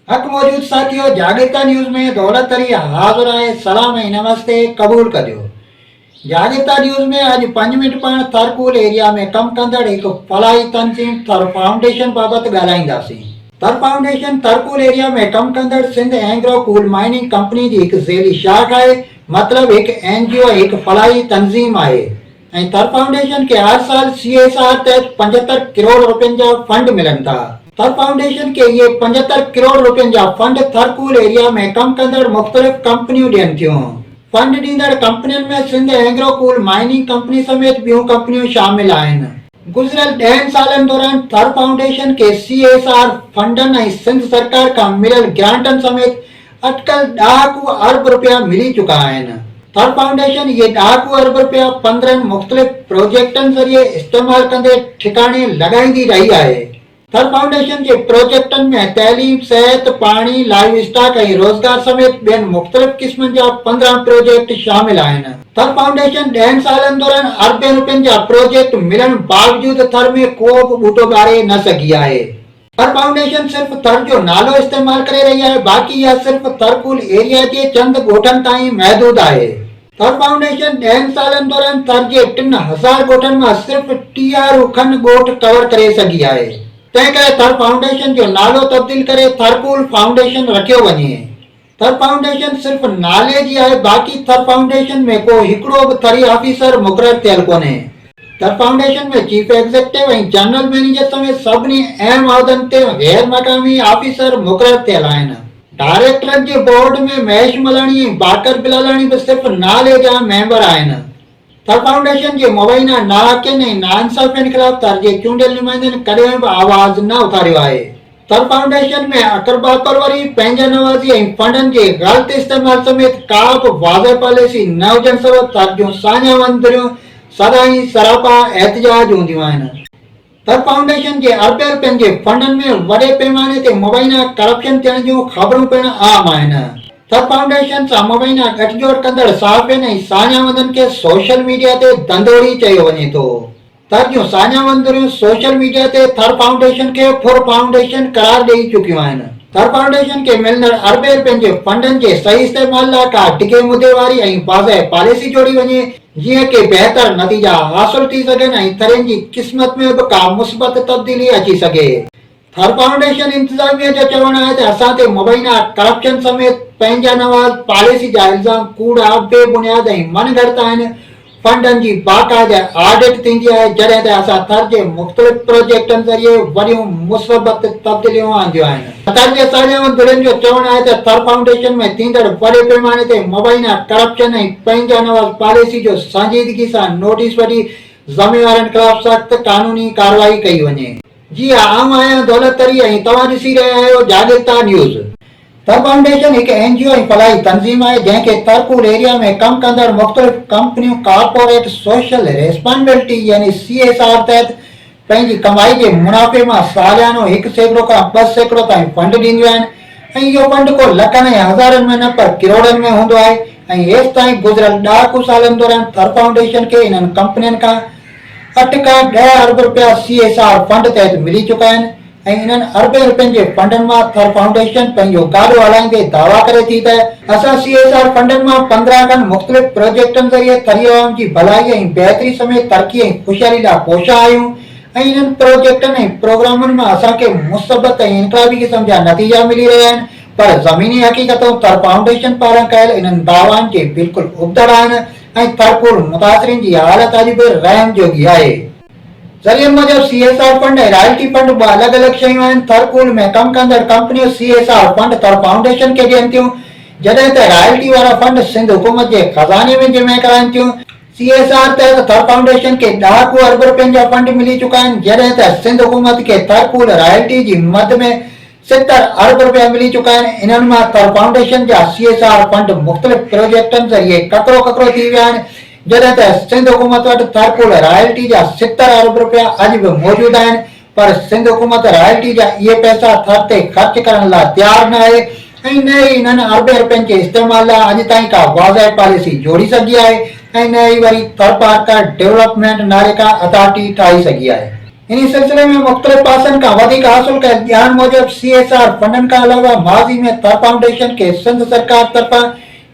हक मौजूद साथियों, जागृता न्यूज़ में दौलत अली हाज़िर आहे। सलाम ऐं नमस्ते क़बूल कजो। जागृता न्यूज़ में अॼु 5 मिंट पाण थरकूल एरिया में कमु कंदड़ हिकु फलाही तंज़ीम थर फाउंडेशन बाबति ॻाल्हाईंदासीं। थर फाउंडेशन थरकूल एरिया में कमु कंदड़ सिंध एग्रो कूल माइनिंग कंपनी जी हिकु ज़ेली शाख आहे, मतिलबु हिकु NGO, हिकु फलाही तंज़ीम आहे। ऐं थर फाउंडेशन खे हर साल CSR तहत 75 करोड़ रुपयनि जा फंड मिलनि था। थर फाउंडेशन के ये 75 करोड़ रुपयनि जा फंड थरकूल एरिया में कमु कंदड़ मुख़्तलिफ़ कंपनियूं ॾियनि थियूं। फंड ॾींदड़ कंपनियुनि में Sindh Engro cool mining company समेत ॿियूं कंपनियूं शामिल आहिनि। गुज़िरियल 10 सालनि दौरान थर फाउंडेशन के CSR फंडनि ऐं सिंध सरकार खां मिलियल ग्रांटनि समेत अटकल ॾहाकू अरब रुपया मिली चुका आहिनि। थर फाउंडेशन ये ॾहाकू अरब रुपया 15 मुख़्तलिफ़ प्रोजेक्टनि ज़रिए इस्तेमालु कंदे ठिकाणे लॻाईंदी रही आहे। थर फाउंडेशन के प्रोजेक्टन में तैलीम, सेहत, पानी, लाइव स्टॉक ऐं रोजगार समेत ॿियनि मुख़्तलिफ़ क़िस्मनि जा 15 प्रोजेक्ट शामिल आहिनि। थर फाउंडेशन 10 सालनि दौरान अरबे रुपयनि जा प्रोजेक्ट मिलण बावजूद थर में को बि ॿूटो ॿारे न सघी आहे। थर फाउंडेशन सिर्फ़ थर जो नालो इस्तेमालु करे रही आहे, बाक़ी इहा सिर्फ़ थरकूल एरिया जे चंद ॻोठनि ताईं महदूद आहे। थर फाउंडेशन 10 सालनि दौरान थर जे 3000 ॻोठनि मां सिर्फ़ 30 खन ॻोठ कवर करे सघी आहे। तंहिं करे थर फाउंडेशन जो नालो तब्दील करे थरकूल फाउंडेशन रखियो वञे। थर फाउंडेशन सिर्फ़ नाले जी आहे, बाक़ी थर फाउंडेशन में को हिकिड़ो बि थरी ऑफिसर मुक़ररु थियल कोन्हे। थर फाउंडेशन में चीफ एग्जीक्यूटिव ऐं जनरल मैनेजर समेत सभिनी अहम उहिदनि ते गैर मक़ामी ऑफिसर मुक़ररु थियल आहिनि। डायरेक्टरनि जे बोर्ड में महेश मलाणी ऐं बाकर बिलालाणी बि सिर्फ़ नाले जा मेंबर आहिनि। थर फाउंडेशन जे मुबैना नाहकिन ऐं नाइंसाफ़ियनि ख़िलाफ़ थर जे चूंडियल नुमाइंदनि कॾहिं बि आवाज़ न उथारियो आहे। थर फाउंडेशन में अकरबा परवरी, पंहिंजा नवाज़ी ऐं फंडनि जे ग़लत इस्तेमाल समेत का बि वाज़ह पॉलिसी न हुजण सबबि थर जूं साञा मंदिरियूं सदाईं सरापा एहतिजाज हूंदियूं आहिनि। थर फाउंडेशन जे अरबे रुपयनि जे फंडनि में वॾे पैमाने ते मुबैना करप्शन थियण जूं ख़बरूं पिणु आम आहिनि। थर फाउंडेशन सां मुबैना गठजोड़ कंदड़ सहाफ़ियुनि ऐं साञावंदनि खे सोशल मीडिया ते धंधोड़ी चयो वञे थो। थर जूं साञावंदिरियूं सोशल मीडिया ते थर फाउंडेशन खे फुर फाउंडेशन करार ॾेई चुकियूं आहिनि। थर फाउंडेशन खे मिलंदड़ अरबे रुपयनि जे फंडनि जे सही इस्तेमाल लाइ का टिके मुदे वारी ऐं वाज़ह पॉलिसी जोड़ी वञे, जीअं कि बहितर नतीजा हासिल थी सघनि ऐं थरनि जी क़िस्मत में बि का मुस्बत तब्दीली अची सघे। थर फाउंडेशन इंतज़ामिया जो चवणु आहे त असां ते मुबैना करप्शन समेत पंहिंजा नवाज़ पॉलिसी जा इल्ज़ाम कूड़ा, बेबुनियाद ऐं मनगढ़ंत आहिनि। फंडनि जी बाक़ाइदा ऑडिट थींदी आहे, जॾहिं त असां थर जे मुख़्तलिफ़ प्रोजेक्टनि ज़रिए वॾियूं मुस्बत तब्दीलियूं आंदियूं आहिनि। थर जे साञावंदिरनि जो चवणु आहे त थर फाउंडेशन में थींदड़ वॾे पैमाने ते मुबैना करप्शन ऐं पंहिंजा नवाज़ पॉलिसी जो संजीदगी सां नोटिस वठी ज़िम्मेवारनि ख़िलाफ़ सख़्त कानूनी कार्रवाई कई वञे। जी आऊं आहियां दौलत अली ऐं तव्हां ॾिसी रहिया आहियो जागृता न्यूज़। थर फाउंडेशन हिकु NGO ऐं फलाही तंज़ीम आहे, जंहिंखे थरकूल एरिया में कमु कंदड़ मुख़्तलिफ़ कंपनियूं कॉर्पोरेट सोशल रिस्पॉन्सिबिलिटी यानी CSR तहत पंहिंजी कमाई जे मुनाफ़े मां सालियानो 1% खां 2% ताईं फंड ॾींदियूं आहिनि। ऐं इहो फंड को लखनि ऐं हज़ारनि में न पर किरोड़नि में हूंदो आहे। ऐं हेसि ताईं गुज़िरियल ॾहाकू सालनि दौरान थर फाउंडेशन खे इन्हनि कंपनियुनि खां 8 खां 10 अरब रुपया CSR फंड तहत मिली चुका आहिनि। ऐं इन्हनि अरबे रुपयनि जे फंडनि मां थर फाउंडेशन पंहिंजो गाॾो हलाईंदे दावा करे थी त असां CSR फंडनि मां 15 खनि मुख़्तलिफ़ प्रोजेक्टनि ज़रिए थरी आवाम जी भलाई ऐं बहितरी समेत तरक़ी ऐं ख़ुशहाली लाइ कोशिश आहियूं। ऐं इन्हनि प्रोजेक्टनि ऐं प्रोग्रामनि मां असांखे मुस्बत ऐं इनक़लाबी क़िस्म जा नतीजा मिली रहिया आहिनि, पर ज़मीनी हक़ीक़तूं थर फाउंडेशन पारां कयल इन्हनि दावानि जे बिल्कुलु उबतड़ आहिनि। ऐं थरकूल मुतासिरीन जी हालत अॼु बि रहम जोगी आहे। ज़रिए मूजिब CSR फंड ऐं रॉयल्टी फंड ॿ अलॻि अलॻि शयूं आहिनि। थरकूल में कमु कंदड़ कंपनियूं CSR फंड थर फाउंडेशन खे ॾियनि थियूं, जॾहिं त रॉयल्टी वारा फंड सिंध हुकूमत जे खज़ाने में जमा कराइनि थियूं। CSR तहत थर फाउंडेशन खे ॾहाकू अरब रुपयनि जा फंड मिली चुका आहिनि, जॾहिं त सिंध हुकूमत खे थरकूल रॉयल्टी जी मद में 70 अरब रुपया मिली चुका आहिनि। इन्हनि मां थर फाउंडेशन जा CSR फंड मुख़्तलिफ़ प्रोजेक्टनि ज़रिए ककरो थी विया आहिनि, जॾहिं त सिंध हुकूमत वटि थरकूल रॉयल्टी जा 70 अरब रुपया अॼु बि मौजूद आहिनि, पर सिंध हुकूमत रॉयल्टी जा इहे पैसा थर ते ख़र्च करण लाइ तयारु न आहे ऐं न ई इन्हनि अरबे रुपयनि जे इस्तेमाल लाइ अॼु ताईं का वाज़ह पॉलिसी जोड़ी सघी आहे ऐं न ई वरी थर पार्कर डेवलपमेंट नाले का अथॉरिटी ठाही सघी आहे। इन सिलसिले में मुख्तलिफ पासन का वधिक हासिल कर ध्यान मूजिब CSR फंडन का अलावा माजी में थर फाउंडेशन के सिंध सरकार तरफा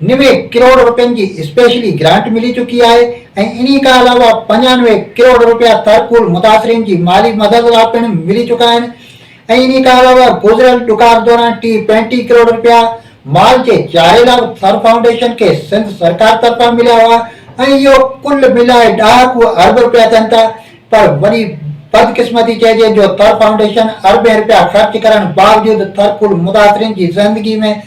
90 करोड़ रुपयनि जी स्पेशली ग्रांट मिली चुकी है। इन्हीं का अलावा 95 करोड़ रुपया थर कूल मुतासरीन जी माली मदद लाइ पिण मिली चुका है। इन्हीं का अलावा गुजरियल ॾुकार दौरान 35 करोड़ रुपया माल के 4 लाख थर फाउंडेशन के सिंध सरकार तरफा मिला हुआ। यो कुल मिलाए 10 अरब रुपया थियनि था। पर वरी बदकिस्मती चइजे जो थर फाउंडेशन अरबें रुपया ख़र्च करण बावजूद थर कुल मुतासरीन जी ज़िंदगी में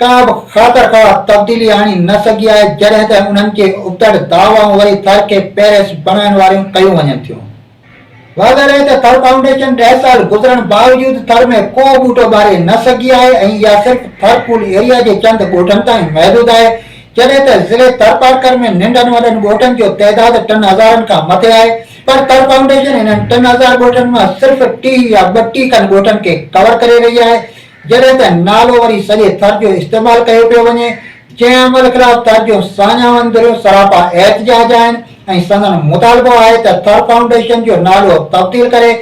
का बि ख़ातिर खां तब्दीली आणी न सघी आहे, जॾहिं त उन्हनि खे उबतड़ दावाऊं वरी थर खे पेरिस बणाइण वारियूं कयूं वञनि थियूं। वाज़ह रहे त थर फाउंडेशन 10 साल गुज़रण बावजूद थर में को बूटो ॿारे न सघी आहे ऐं इहा सिर्फ़ थर कूल एरिया जे चंद ॻोठनि ताईं महदूद आहे, जॾहिं त ज़िले थरपारकर में नंढनि वॾनि ॻोठनि जो तइदाद 3000 खां मथे आहे। पर थर फाउंडेशन इन्हनि 3000 ॻोठनि मां सिर्फ़ 30 या 32 खनि ॻोठनि खे कवर करे रही आहे, जॾहिं त नालो वरी सॼे थर जो इस्तेमालु कयो पियो वञे। जंहिं अमल ख़िलाफ़ थर जो सान्यावंदरियूं सरापा एहतिजाज आहिनि ऐं संदन मुतालबो आहे त थर फाउंडेशन जो नालो तब्दील करे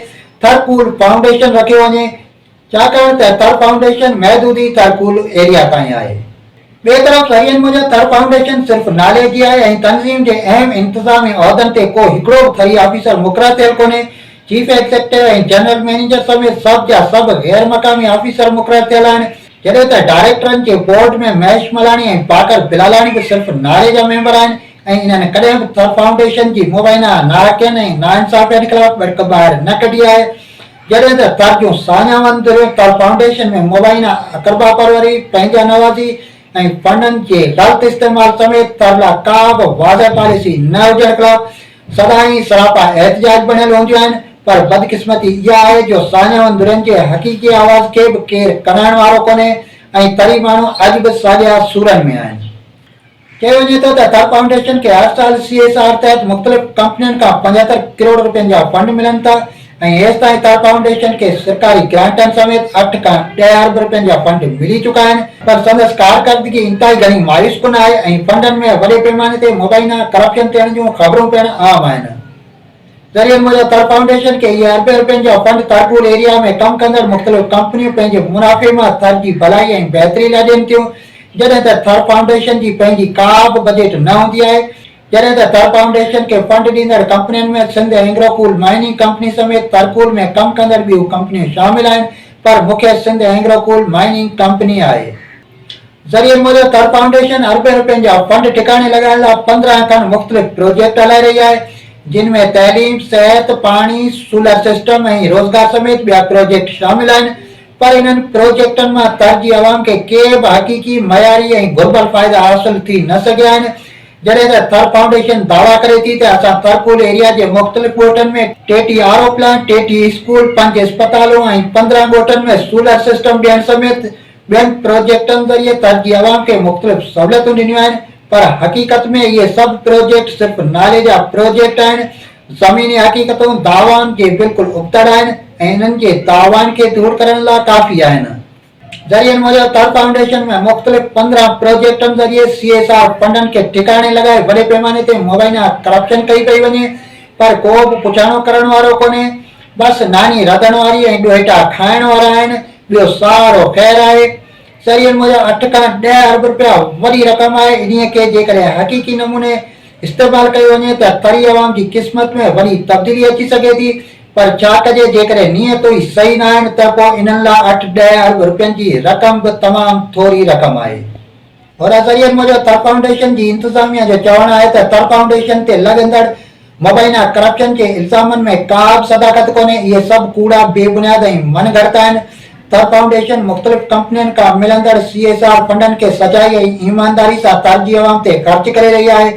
थर कूल फाउंडेशन रखियो वञे, छाकाणि त थर फाउंडेशन महदूदी थर कूल एरिया ताईं आहे। ॿिए तरफ़ ज़रियनि मूजिब थर फाउंडेशन सिर्फ़ नाले जी आहे ऐं तंज़ीम जे अहम इंतज़ामी उहिदनि ते को हिकिड़ो बि थरी ऑफिसर मुक़ररु थियल कोन्हे। चीफ एग्जीक्यूटिव ऐं जनरल मैनेजर समेत सभ जा सभु गैर मक़ामी ऑफिसर मुक़ररु थियल आहिनि, जॾहिं त डायरेक्टरनि जे बोर्ड में महेश मलाणी ऐं बाकर बिलालाणी बि सिर्फ़ नाले जा मेंबर आहिनि ऐं इन्हनि कॾहिं बि थर फाउंडेशन जी मुबैना नाहकियनि ऐं नाइंसाफ़ियनि ख़िलाफ़ विड़क ॿाहिरि न कढी आहे। जॾहिं त थर जूं सान्यावंदरियूं थर फाउंडेशन में मुबैना अक़रबा परवरी, पंहिंजा नवाज़ी ऐं फंडनि जे ग़लत इस्तेमाल समेत थर लाइ का बि वाज़ह पॉलिसी न हुजण ख़िलाफ़ सदाईं सरापा एहतिजाज बणियल हूंदियूं आहिनि। पर बदकिस्मती इहा आहे जो सान्यावंदरियुनि जे हक़ीक़ी आवाज़ खे बि केरु कढाइण वारो कोन्हे ऐं तरी माण्हू अॼु बि साॻिया सूरनि में आहिनि। चयो वञे थो त थर फाउंडेशन खे हर साल CSR तहत मुख़्तलिफ़ कंपनियुनि खां 75 करोड़ रुपयनि जा फंड मिलनि था ऐं हेसिताईं थर फाउंडेशन के सरकारी ग्रांटनि समेत 8 खां 10 अरब रुपयनि जा फंड मिली चुका आहिनि। पर संदसि कारकर्दगी इंतहाई घणी मायूस कुन आहे ऐं फंडनि में वॾे पैमाने ते मुबैना करप्शन थियण जूं ख़बरूं पिण आम आहिनि। ज़रियनि मूजिब थर फाउंडेशन के इहे अरबे रुपयनि जा फंड थर कूल एरिया में कमु कंदड़ मुख़्तलिफ़ कंपनियूं पंहिंजे मुनाफ़े मां थर जी भलाई ऐं बहितरी लाइ ॾियनि थियूं, जॾहिं त थर फाउंडेशन जी पंहिंजी का बि बजट न हूंदी आहे। जॾहिं त थर फाउंडेशन खे फंड ॾींदड़ कंपनियुनि में Sindh Engro cool mining company समेत थर कूल में कमु कंदड़ ॿियूं कंपनियूं शामिल आहिनि, पर मुख्य Sindh Engro cool mining company आहे। ज़रियनि मूजिब थर फाउंडेशन अरबे रुपयनि जा फंड ठिकाणे लॻाइण लाइ 15 खनि मुख़्तलिफ़ प्रोजेक्ट हलाए रही आहे, जिन में तइलीम, सिहत, पाणी, सोलर सिस्टम ऐं रोज़गार समेत ॿिया प्रोजेक्ट शामिल आहिनि। पर इन्हनि प्रोजेक्टनि मां थर जी अवाम खे के बि हक़ीक़ी मयारी ऐं घुरिबल फ़ाइदा हासिल थी न सघिया आहिनि। जॾहिं त थर फाउंडेशन दावा करे थी त असां थर कूल एरिया जे मुख़्तलिफ़ ॻोठनि में 33 RO प्लांट, 33 स्कूल, 5 अस्पतालूं ऐं 15 ॻोठनि में सोलर सिस्टम ॾियण समेत ॿियनि प्रोजेक्टनि ज़रिए थर जी अवाम खे मुख़्तलिफ़ सहूलियतूं ॾिनियूं आहिनि। पर हक़ीक़त में इहे सभु प्रोजेक्ट सिर्फ़ नाले जा प्रोजेक्ट आहिनि। ज़मीनी हक़ीक़तूं दावाउनि जे बिल्कुलु उबतड़ आहिनि ऐं इन्हनि जे दावाउनि खे दूर करण लाइ काफ़ी आहिनि। ज़रियनि मूजिब थर फाउंडेशन में मुख़्तलिफ़ 15 प्रोजेक्टनि ज़रिए CSR फंडनि खे ठिकाणे लॻाए वॾे पैमाने ते मुबैना करप्शन कई पई वञे, पर को बि पुछाणो करण वारो कोन्हे। बसि नानी रधण वारी ऐं ॾोहिटा खाइण वारा आहिनि, ॿियो सारो ख़ैरु आहे। ज़रियनि मूजिब 8 खां 10 अरब रुपया वॾी रक़म आहे। इन्हीअ खे जेकॾहिं हक़ीक़ी नमूने इस्तेमालु कयो वञे त थरी अवाम जी क़िस्मत में वॾी तब्दीली अची सघे थी। पर छा कजे जेकॾहिं नियतूं ई सही न आहिनि त पोइ इन्हनि लाइ 8-10 अरब रुपयनि जी रक़म बि तमामु थोरी रक़म आहे। और ज़रियनि मूजिब थर फाउंडेशन जी इंतज़ामिया जो चवणु आहे त थर फाउंडेशन ते लॻंदड़ मुबैना करप्शन जे इल्ज़ामनि में का बि सदाकत कोन्हे। इहे सभु कूड़ा, बेबुनियाद ऐं मनगढ़ंत आहिनि। थर फाउंडेशन मुख़्तलिफ़ कंपनियुनि खां मिलंदड़ CSR फंडनि खे सचाई ऐं ईमानदारी सां थर जी अवाम ते ख़र्च करे रही आहे,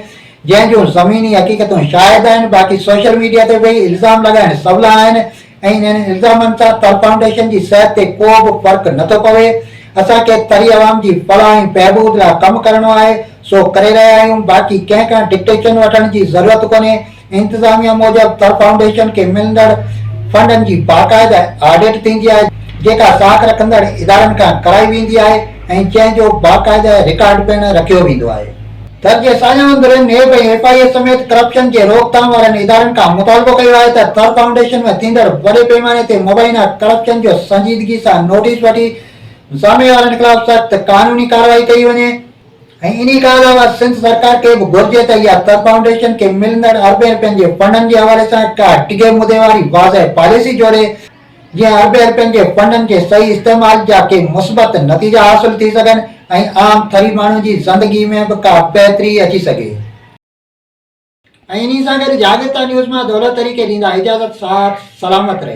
जंहिं जूं ज़मीनी हक़ीक़तूं शायदि आहिनि। बाक़ी सोशल मीडिया ते वेही इल्ज़ाम लॻाइण सवला आहिनि ऐं इन्हनि इल्ज़ामनि सां थर फाउंडेशन जी सिहत ते को बि फ़र्क़ु नथो पवे। असांखे थरी अवाम जी फलाह ऐं बहबूद लाइ कमु करणो आहे, सो करे रहिया आहियूं। बाक़ी कंहिं खां डिक्टेशन वठण जी ज़रूरत कोन्हे। इंतज़ामिया मूजिब थर फाउंडेशन खे मिलंदड़ फंडनि जी बाक़ाइदा ऑडिट थींदी आहे, जेका साख रखंदड़ इदारनि खां कराई वेंदी आहे ऐं जंहिंजो बाक़ाइदा रिकॉर्ड पिण रखियो वेंदो आहे। तर जे साॼा अंदरनि ने भई FIS समेत करप्शन जे रोकथाम वारनि इदारनि खां मुतालबो कयो आहे त थर फाउंडेशन में थींदड़ वॾे पैमाने ते मुबैना करप्शन जो संजीदगी सां नोटिस वठी सामे वारनि खिलाफ़ सख़्त कानूनी कार्रवाई कई वञे। ऐं इन खां अलावा सिंध सरकार खे बि घुर्जे त इहा थर फाउंडेशन खे मिलंदड़ अरबे रुपयनि जे फंडनि जे हवाले सां का टिके मुदे वारी वाज़ह पॉलिसी जोड़े, जीअं अरबे रुपयनि जे फंडनि जे सही इस्तेमाल जा के मुस्बत नतीजा हासिल थी सघनि ऐं आम थरी माण्हू जी ज़िंदगी में बि का बहितरी अची सघे। ऐं इन सां गॾु जागृता न्यूज़ मां दौलत तरीक़े ॾींदा इजाज़त, साथ सलामत रहे।